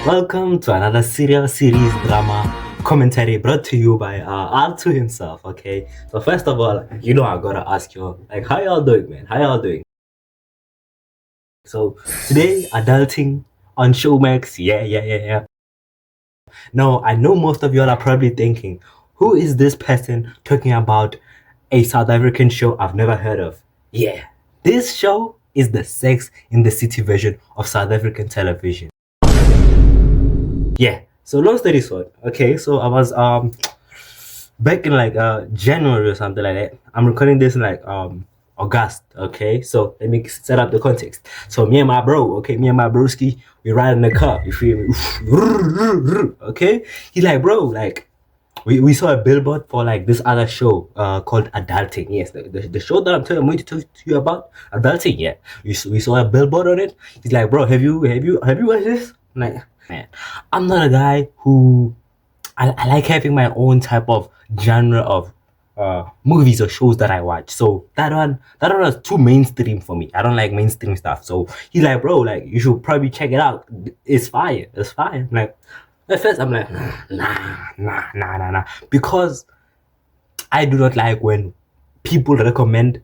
Welcome to another serial series drama commentary brought to you by Alto himself. Okay, so first of all, I gotta ask you, like, how y'all doing, man? How y'all doing? So today, adulting on Showmax. Yeah. Now I know most of y'all are probably thinking, who is this person talking about a South African show I've never heard of? Yeah, this show is the Sex in the City version of South African television. Yeah. So long story short, okay, so I was back in like January or something like that. I'm recording this in like August, okay? So let me set up the context. So me and my broski, we ride in the car, you feel me? Okay? He's like, bro, like we saw a billboard for like this other show called Adulting. Yes, the show that I'm going to talk to you about, Adulting. Yeah, we saw a billboard on it. He's like, bro, have you watched this? I'm like, man, I'm not a guy who I like having my own type of genre of movies or shows that I watch. So that one was too mainstream for me. I don't like mainstream stuff. So he's like, bro, like you should probably check it out. It's fire. It's fire. I'm like, at first I'm like, nah. Because I do not like when people recommend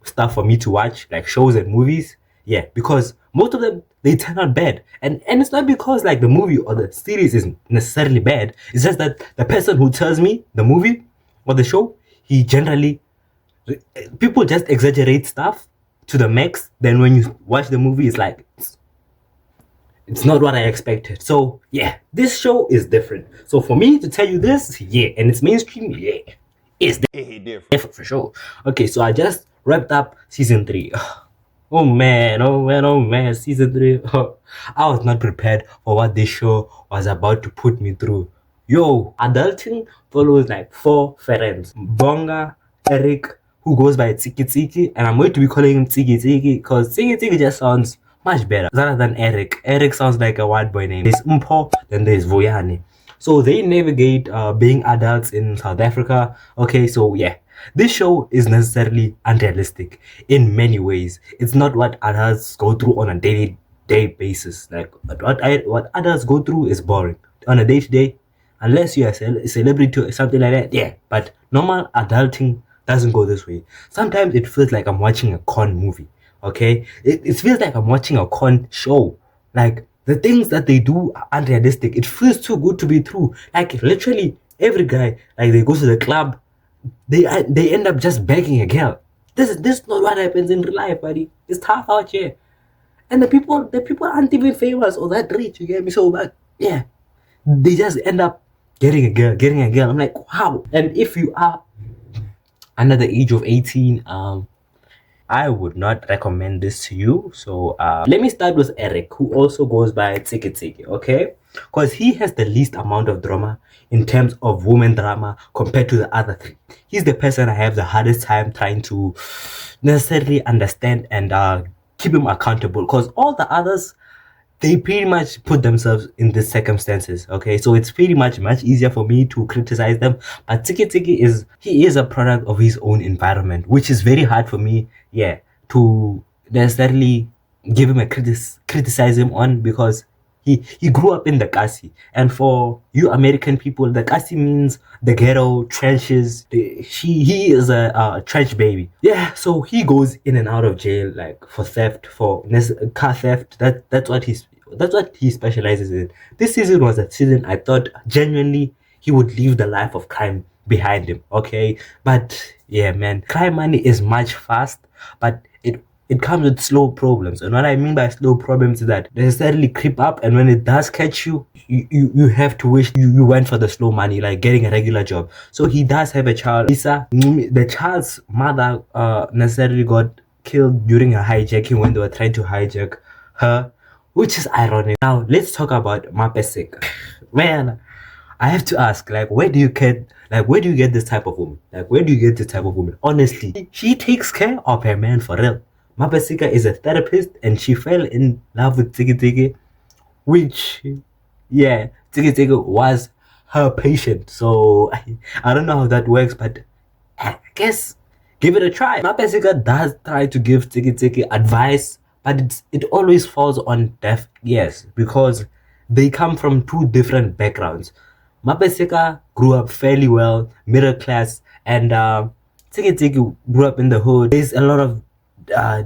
stuff for me to watch, like shows and movies. Yeah, because most of them they turn out bad. And it's not because like the movie or the series is necessarily bad. It's just that the person who tells me the movie or the show, he generally people just exaggerate stuff to the max. Then when you watch the movie, it's like it's not what I expected. So yeah, this show is different. So for me to tell you this, yeah, and it's mainstream, yeah, it's different for sure. Okay, so I just wrapped up season 3. Oh man, season 3. I was not prepared for what this show was about to put me through. Yo, adulting follows like 4 friends. Bonga, Eric, who goes by Tsiki Tsiki, and I'm going to be calling him Tsiki Tsiki because Tsiki Tsiki just sounds much better rather than Eric. Eric sounds like a white boy name. There's Mpho, then there's Vuyani. So they navigate being adults in South Africa. Okay, so yeah, this show is necessarily unrealistic in many ways. It's not what adults go through on a daily day basis. Like what adults go through is boring on a day to day, unless you're a celebrity or something like that. Yeah, but normal adulting doesn't go this way. Sometimes it feels like I'm watching a con movie. Okay, it feels like I'm watching a con show. Like the things that they do are unrealistic. It feels too good to be true. Like literally every guy, like they go to the club, they end up just begging a girl. This is not what happens in real life, buddy. It's tough out here. And the people aren't even famous or that rich, you get me? So but yeah, they just end up getting a girl. I'm like, wow. And if you are under the age of 18, I would not recommend this to you. So let me start with Eric, who also goes by Tsiki Tsiki, okay? Because he has the least amount of drama in terms of women drama compared to the other 3. He's the person I have the hardest time trying to necessarily understand and keep him accountable. Because all the others, they pretty much put themselves in these circumstances. Okay, so it's pretty much easier for me to criticize them. But Tsiki Tsiki is a product of his own environment, which is very hard for me, yeah, to necessarily give him a criticize him on, because he grew up in the Kasi, and for you American people, the Kasi means the ghetto, trenches. He is a trench baby. Yeah, so he goes in and out of jail like for theft, for car theft. That's what he specializes in. This season was a season I thought genuinely he would leave the life of crime behind him. Okay, but yeah, man, crime money is much fast, but it comes with slow problems. And what I mean by slow problems is that they necessarily creep up, and when it does catch you, you have to wish you went for the slow money, like getting a regular job. So he does have a child, Lisa. The child's mother necessarily got killed during a hijacking when they were trying to hijack her, which is ironic. Now let's talk about Mapesik. Man, I have to ask, like, where do you get this type of woman? Like, where do you get this type of woman? Honestly, she takes care of her man for real. Mapesika is a therapist, and she fell in love with Tsiki Tsiki, which, yeah, Tsiki Tsiki was her patient. So I don't know how that works, but I guess give it a try. Mapesika does try to give Tsiki Tsiki advice, but it always falls on deaf ears, because they come from two different backgrounds. Mapeseka grew up fairly well, middle class, and Tiki grew up in the hood. There's a lot of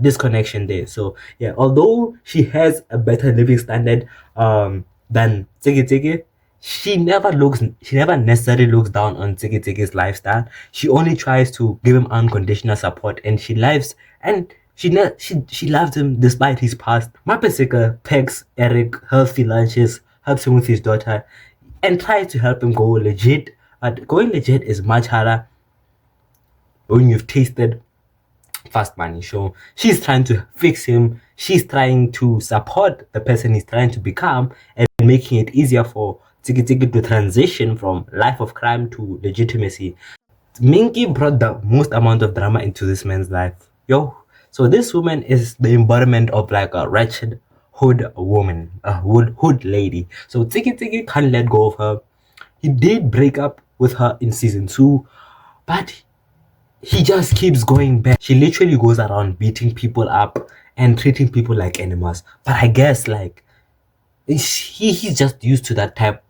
disconnection there. So yeah, although she has a better living standard than Tiki, she never necessarily looks down on Tiki's lifestyle. She only tries to give him unconditional support, and she loves him despite his past. Mapeseka pecks Eric healthy lunches, helps him with his daughter, and tries to help him go legit. But going legit is much harder when you've tasted fast money. So she's trying to fix him. She's trying to support the person he's trying to become and making it easier for Tiki to transition from life of crime to legitimacy. Minky brought the most amount of drama into this man's life. Yo, so this woman is the embodiment of like a wretched hood woman, a hood lady. So Tiki can't let go of her. He did break up with her in season 2, but he just keeps going back. She literally goes around beating people up and treating people like animals. But I guess like he's just used to that type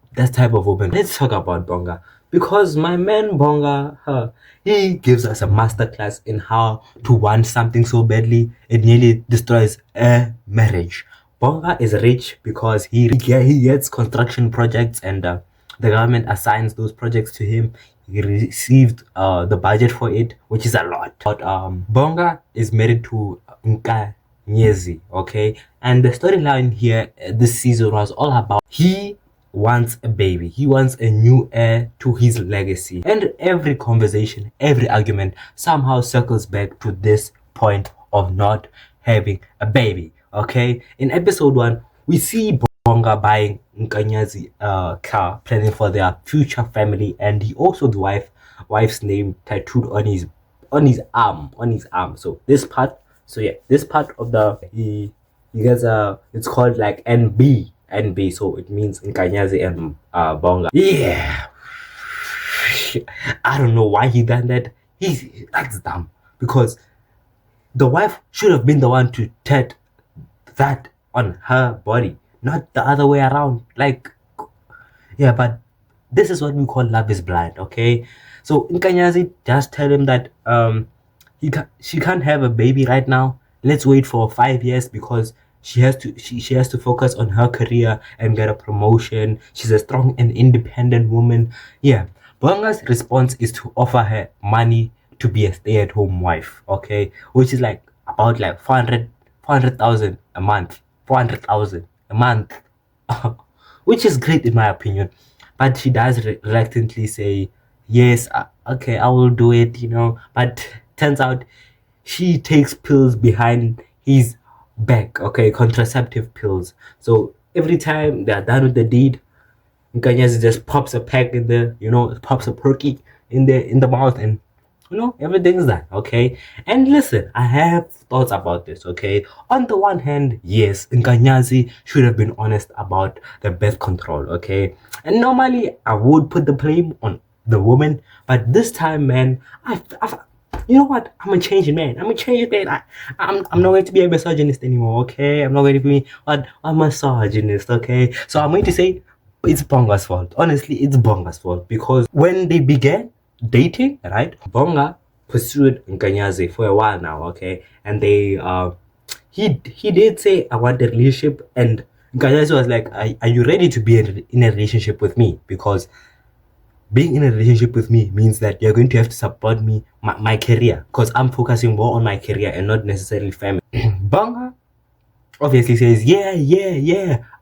of woman. Let's talk about Bonga, because my man Bonga, he gives us a masterclass in how to want something so badly it nearly destroys a marriage. Bonga is rich because he gets construction projects, and the government assigns those projects to him. He received the budget for it, which is a lot. But Bonga is married to Nka Nyezi, okay? And the storyline here this season was all about he wants a baby. He wants a new heir to his legacy. And every conversation, every argument somehow circles back to this point of not having a baby, okay? In episode 1, we see Bonga buying Nkanyazi car, planning for their future family, and he also the wife's name tattooed on his arm. So this part of the he gets it's called like NB, so it means Nkanyazi and Bonga. Yeah, I don't know why he done that. That's dumb, because the wife should have been the one to tat that on her body, not the other way around. Like, yeah, but this is what we call love is blind, okay? So Nkanyazi just tell him that she can't have a baby right now. Let's wait for 5 years, because she has to focus on her career and get a promotion. She's a strong and independent woman. Yeah, Bonga's response is to offer her money to be a stay-at-home wife, okay, which is like about like 400,000 a month. 400,000 a month. Which is great in my opinion, but she does reluctantly say yes, okay, I will do it, but turns out she takes pills behind his back, okay, contraceptive pills. So every time they are done with the deed, Nkanyazi just pops a pack in the, pops a perky in the mouth, and everything's done, okay? And listen, I have thoughts about this, okay? On the one hand, yes, Nkanyazi should have been honest about the birth control, okay? And normally, I would put the blame on the woman, but this time, man, you know what? I'm a changed man. I'm not going to be a misogynist anymore, okay? I'm not going to be a misogynist, okay? So I'm going to say it's Bonga's fault. Honestly, it's Bonga's fault, because when they began dating, right, Bonga pursued Nkanyazi for a while now, okay, and they he did say, I want a relationship, and Nkanyazi was like, are you ready to be in a relationship with me? Because being in a relationship with me means that you're going to have to support me, my career, because I'm focusing more on my career and not necessarily family. Bonga obviously says, yeah,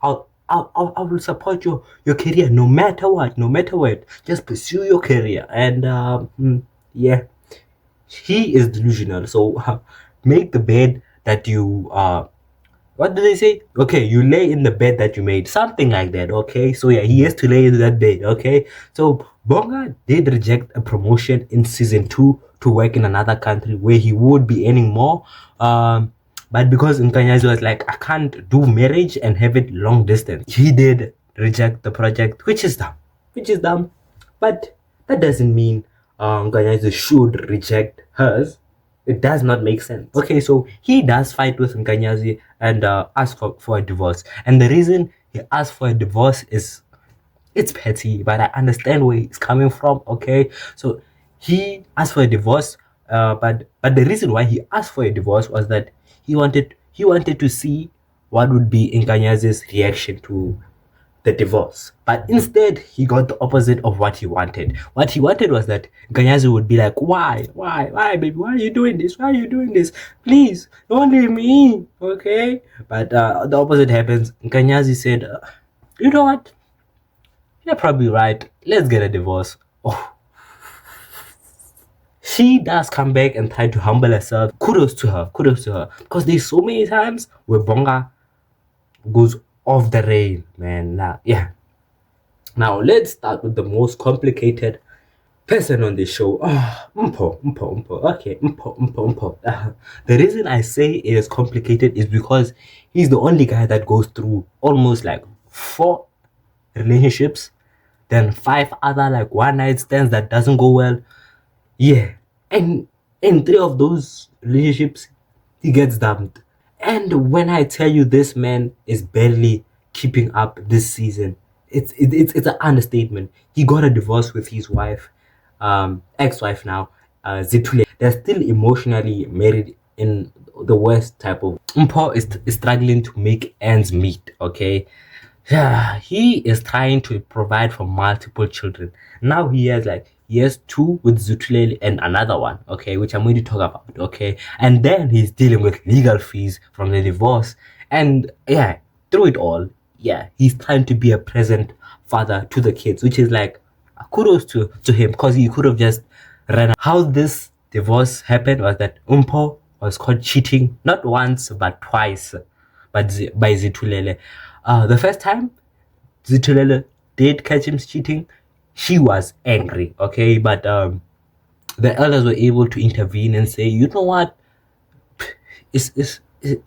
I will support your career no matter what. Just pursue your career. And yeah, he is delusional. So make the bed that you what do they say? Okay, you lay in the bed that you made, something like that. Okay, so yeah, he has to lay in that bed. Okay, so Bonga did reject a promotion in season 2 to work in another country where he would be earning more. But because Nkanyazi was like, I can't do marriage and have it long distance, he did reject the project, which is dumb. But that doesn't mean Nkanyazi should reject hers. It does not make sense. Okay, so he does fight with Nkanyazi and ask for a divorce. And the reason he asked for a divorce is, it's petty, but I understand where he's coming from. Okay, so he asked for a divorce, but the reason why he asked for a divorce was that he wanted to see what would be Nkanyazi's reaction to the divorce. But instead, he got the opposite of what he wanted. What he wanted was that Nkanyazi would be like, why, baby, why are you doing this? Why are you doing this? Please, don't leave me, okay? But the opposite happens. Nkanyazi said, you know what? You're probably right. Let's get a divorce. Oh, she does come back and try to humble herself. Kudos to her. Kudos to her. Because there's so many times where Bonga goes off the rail, man. Yeah. Now let's start with the most complicated person on the show. Mpho. Okay, Mpho. The reason I say it is complicated is because he's the only guy that goes through almost like 4 relationships, then 5 other like one night stands that doesn't go well. Yeah, and in 3 of those relationships, he gets dumped. And when I tell you this man is barely keeping up this season, it's an understatement. He got a divorce with his wife, ex-wife now, Zitule. They're still emotionally married in the worst type of. Mpho is struggling to make ends meet. Okay, yeah, he is trying to provide for multiple children. Now he has 2 with Zutulele and another one, okay, which I'm going to talk about, okay. And then he's dealing with legal fees from the divorce, and yeah, through it all, yeah, he's trying to be a present father to the kids, which is like kudos to him, because he could have just ran. How this divorce happened was that Mpho was caught cheating not once but twice, by Zitulele. The first time Zitulele did catch him cheating, she was angry, okay, but the elders were able to intervene and say, you know what,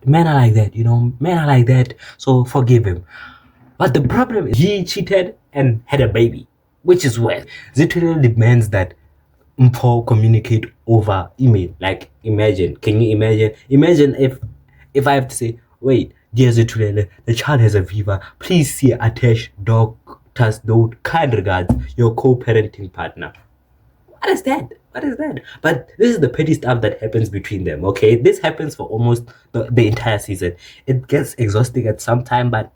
men are like that, men are like that, so forgive him. But the problem is he cheated and had a baby, which is worse. Zitulele demands that Mpho communicate over email. Like, can you imagine if I have to say, wait, dear Zitulele, the child has a fever, please see attached doctor's note, kind regards, your co-parenting partner. What is that? But this is the petty stuff that happens between them, okay? This happens for almost the entire season. It gets exhausting at some time, but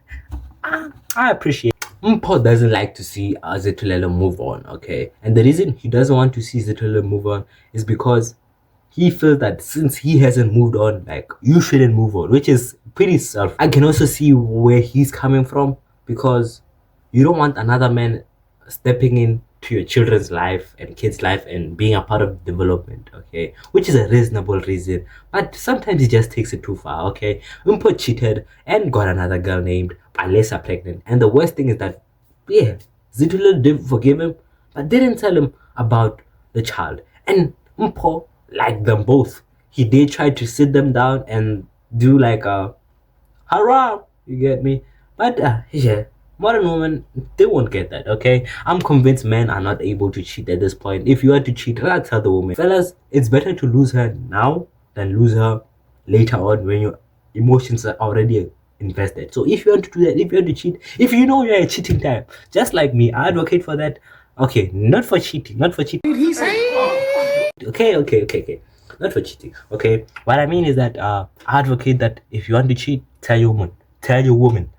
I appreciate. Mpho doesn't like to see Zitulele move on, okay? And the reason he doesn't want to see Zitulele move on is because he feels that since he hasn't moved on, like, you shouldn't move on, which is pretty self. I can also see where he's coming from, because you don't want another man stepping into your children's life and kids' life and being a part of development, okay? Which is a reasonable reason, but sometimes he just takes it too far, okay? Mpho cheated and got another girl named Alessa pregnant, and the worst thing is that, yeah, Zitulele did forgive him, but didn't tell him about the child. And Mpho liked them both. He did try to sit them down and do like a hurrah, you get me? But yeah, modern women, they won't get that, okay? I'm convinced men are not able to cheat at this point. If you are to cheat, rather tell the woman. Fellas, it's better to lose her now than lose her later on when your emotions are already invested. So if you want to do that, if you want to cheat, if you know you're a cheating type, just like me, I advocate for that. Okay, not for cheating. Okay. Not for cheating. Okay. What I mean is that I advocate that if you want to cheat, tell your woman.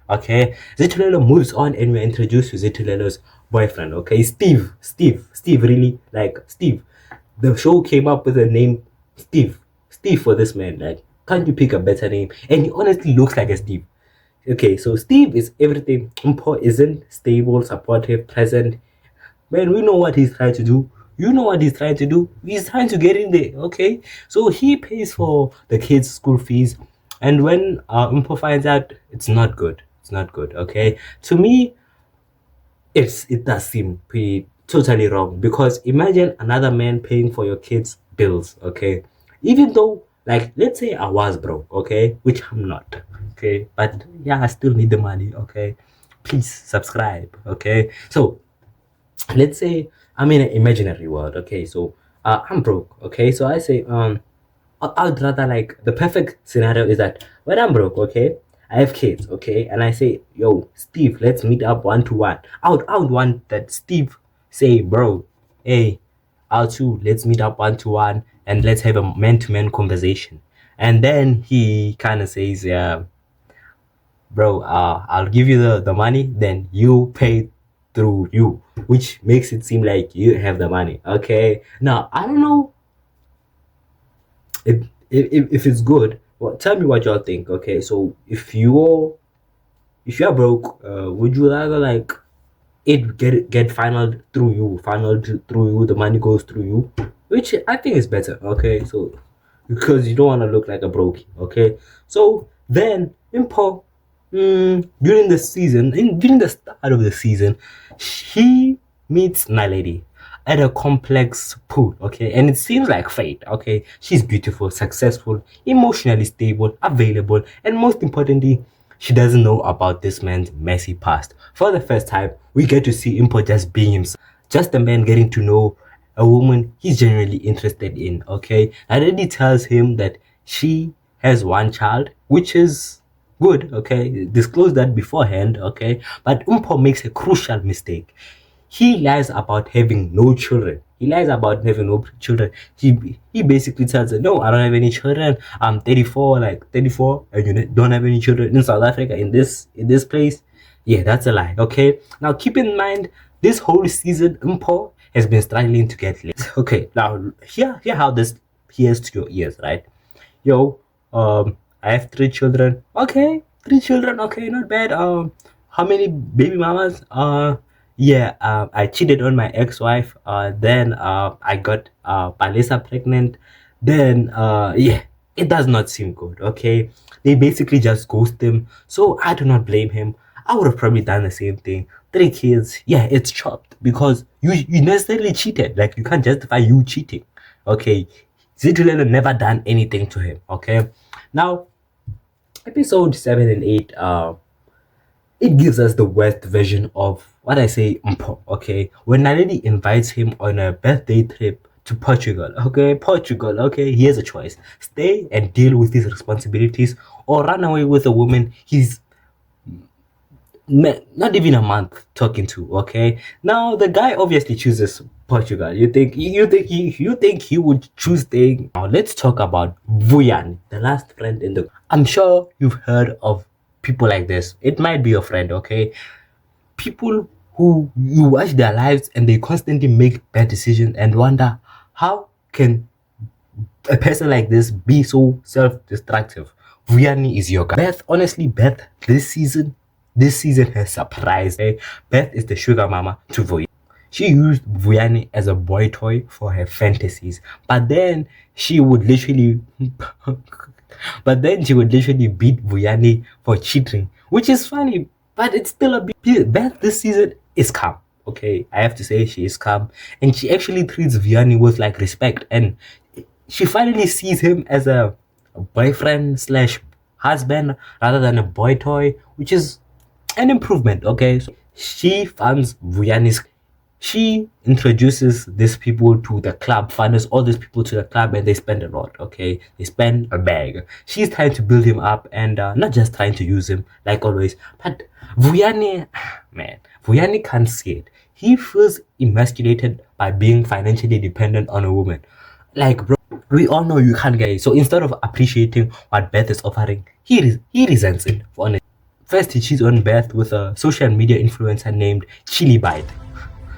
Okay. Zitulele moves on and we're introduced to Zitulele's boyfriend. Okay, Steve, really, like, Steve. The show came up with the name Steve for this man. Like, can't you pick a better name? And he honestly looks like a Steve. Okay, so Steve is everything Mpho isn't: stable, supportive, present. Man, we know what he's trying to do. You know what he's trying to do. He's trying to get in there, okay? So he pays for the kids' school fees. And when Mpho finds out, it's not good. Okay? To me, it does seem pretty totally wrong, because imagine another man paying for your kids' bills, okay? Even though, like, let's say I was broke, okay, which I'm not, okay, but yeah, I still need the money, okay? Please subscribe, okay? So let's say I'm in an imaginary world, okay? So I'm broke, okay? So I say I'd rather, like, the perfect scenario is that when I'm broke, okay, I have kids, okay, and I say, yo, Steve, let's meet up 1-to-1. I would want that Steve say, bro, hey, I'll too, let's meet up 1-to-1 and let's have a man-to-man conversation. And then he kind of says, yeah, bro, I'll give you the money, then you pay through you, which makes it seem like you have the money. Okay. Now I don't know if it's good. Well, tell me what y'all think. Okay, so if you're broke, would you rather like it get funneled through you, through you, the money goes through you, which I think is better. Okay, so because you don't want to look like a brokey. Okay, so then Mpho, during the season, during the start of the season, he meets Naledi at a complex pool. Okay, and it seems like fate. Okay, she's beautiful, successful, emotionally stable, available, and most importantly, she doesn't know about this man's messy past. For the first time, we get to see Mpho just being himself, just a man getting to know a woman he's genuinely interested in. Okay, Naledi tells him that she has one child, which is good. Okay, disclose that beforehand. Okay, but Mpho makes a crucial mistake. He lies about having no children. He lies about having no children. He basically tells her, no, I don't have any children. I'm 34, like 34, and you don't have any children in South Africa, in this place. Yeah, that's a lie. Okay. Now keep in mind, this whole season, Mpho has been struggling to get laid. Okay. Now hear how this hears to your ears, right? Yo, I have 3 children. Okay, 3 children. Okay, not bad. How many baby mamas? Yeah. I cheated on my ex-wife. Then I got Palesa pregnant. Then yeah, it does not seem good. Okay, they basically just ghost him. So I do not blame him. I would have probably done the same thing. 3 kids. Yeah, it's chopped because you necessarily cheated. Like you can't justify you cheating. Okay, Zitulelo never done anything to him. Okay, now episode 7 and 8, it gives us the worst version of what I say Mpho. Okay, when Naledi invites him on a birthday trip to Portugal. Okay, Portugal. Okay, he has a choice: stay and deal with his responsibilities, or run away with a woman he's not even a month talking to. Okay, now the guy obviously chooses Portugal. You think he would choose staying? Now let's talk about Vuyani, the last friend in the. I'm sure you've heard of people like this. It might be your friend. Okay, people who you watch their lives and they constantly make bad decisions and wonder how can a person like this be so self-destructive. Vuyani is your guy. Beth, honestly, Beth, this season has surprised. Eh? Beth is the sugar mama to Vuyani. She used Vuyani as a boy toy for her fantasies, but then she would literally, beat Vuyani for cheating, which is funny, but it's still a bit. Beth this season is calm. Okay, I have to say she is calm, and she actually treats Vuyani with like respect, and she finally sees him as a boyfriend slash husband rather than a boy toy, which is an improvement. Okay, so she funds Vuyani's. She introduces these people to the club, funds all these people to the club, and they spend a lot. Okay, they spend a bag. She's trying to build him up, and not just trying to use him like always. But Vuyani, man, Vuyani can't see it. He feels emasculated by being financially dependent on a woman. Like, bro, we all know you can't get it. So instead of appreciating what Beth is offering, he resents it. For honest. First, he cheats on Beth with a social media influencer named Chili Bite.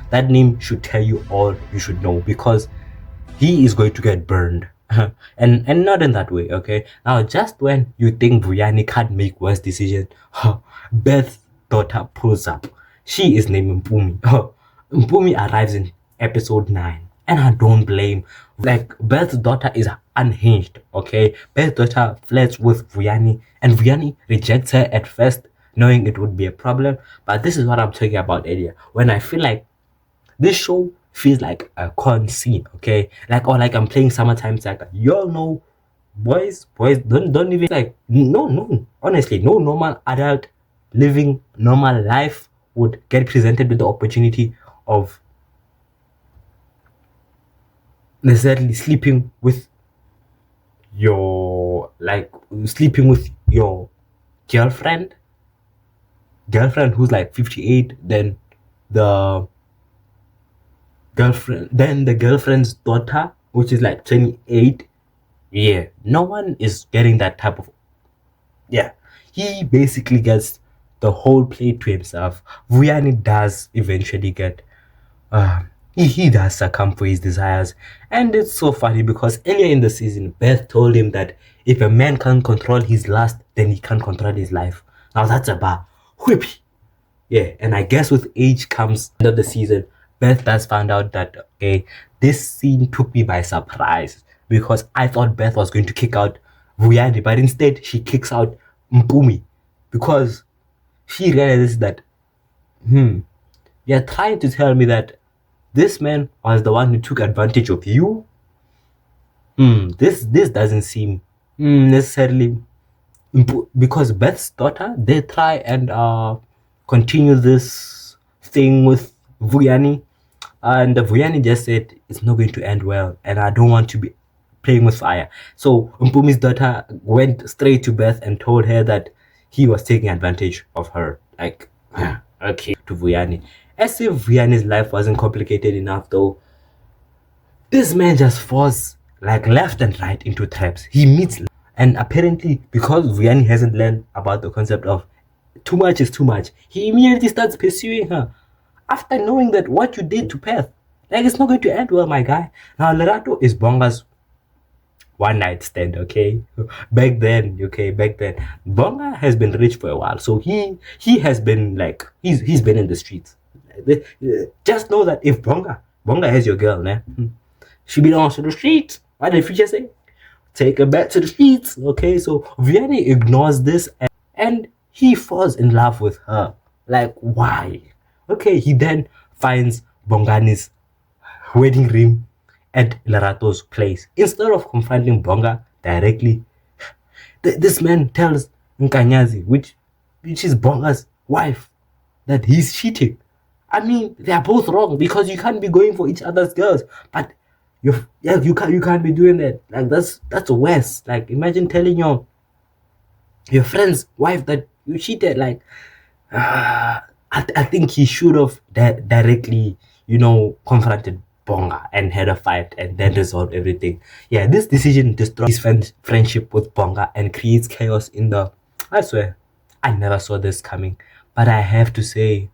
That name should tell you all you should know because he is going to get burned. and not in that way, okay? Now, just when you think Vuyani can't make worse decisions, Beth's daughter pulls up. She is named Mpumi. Mpumi arrives in episode 9, and I don't blame. Like, Beth's daughter is unhinged, okay? Beth's daughter flirts with Vuyani, and Vuyani rejects her at first, knowing it would be a problem. But this is what I'm talking about earlier. When I feel like this show feels like a con scene, okay? Like, or like I'm playing Summertime Saga. You all know, boys, don't even like no. Honestly, no normal adult living normal life would get presented with the opportunity of necessarily sleeping with your girlfriend who's like 58, then the girlfriend's daughter, which is like 28. Yeah, no one is getting that type of. Yeah, he basically gets the whole plate to himself. Vuyani does eventually get. He does succumb for his desires, and it's so funny because earlier in the season, Beth told him that if a man can't control his lust, then he can't control his life. Now that's a bar. Whippy. Yeah, and I guess with age comes end of the season, Beth does find out that okay, this scene took me by surprise because I thought Beth was going to kick out Vuyani, but instead she kicks out Mpumi because she realizes that you're trying to tell me that this man was the one who took advantage of you. This doesn't seem necessarily because Beth's daughter, they try and continue this thing with Vuyani, and Vuyani just said it's not going to end well, and I don't want to be playing with fire. So Mpumi's daughter went straight to Beth and told her that he was taking advantage of her. Like, okay, to Vuyani. As if Vuyani's life wasn't complicated enough, though. This man just falls like left and right into traps. He meets, and apparently because Vuyani hasn't learned about the concept of too much is too much, he immediately starts pursuing her after knowing that what you did to Peth, like, it's not going to end well, my guy. Now Lerato is Bonga's one night stand, okay? Back then, Bonga has been rich for a while, so he has been like he's been in the streets. Just know that if Bonga has your girl, né? She belongs to the streets. What did Future say? Take her back to the streets. Okay, so Vuyani ignores this and he falls in love with her. Like, why? Okay, he then finds Bongani's wedding ring at Lerato's place. Instead of confronting Bonga directly, this man tells Nkanyazi, which is Bonga's wife, that he's cheating. I mean, they are both wrong because you can't be going for each other's girls, but you can't be doing that. Like, that's worse. Like, imagine telling your friend's wife that you cheated. Like, I think he should have directly, confronted Bonga and had a fight and then resolved everything. Yeah, this decision destroys his friendship with Bonga and creates chaos in the. I swear, I never saw this coming, but I have to say,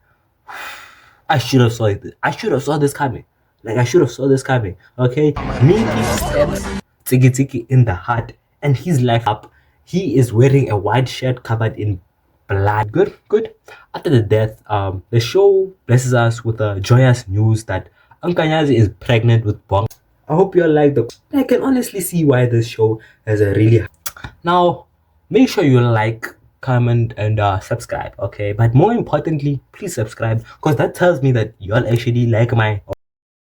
I should have saw it. I should have saw this coming. Like, I should have saw this coming. Okay, Minky stabs Tiki in the heart, and he's like up. He is wearing a white shirt covered in blood. Good. After the death, the show blesses us with the joyous news that Nkanyazi is pregnant with Bonga. I hope you all like the. I can honestly see why this show has a really. Now, make sure you like, comment, and subscribe. Okay, but more importantly, please subscribe because that tells me that you all actually like my.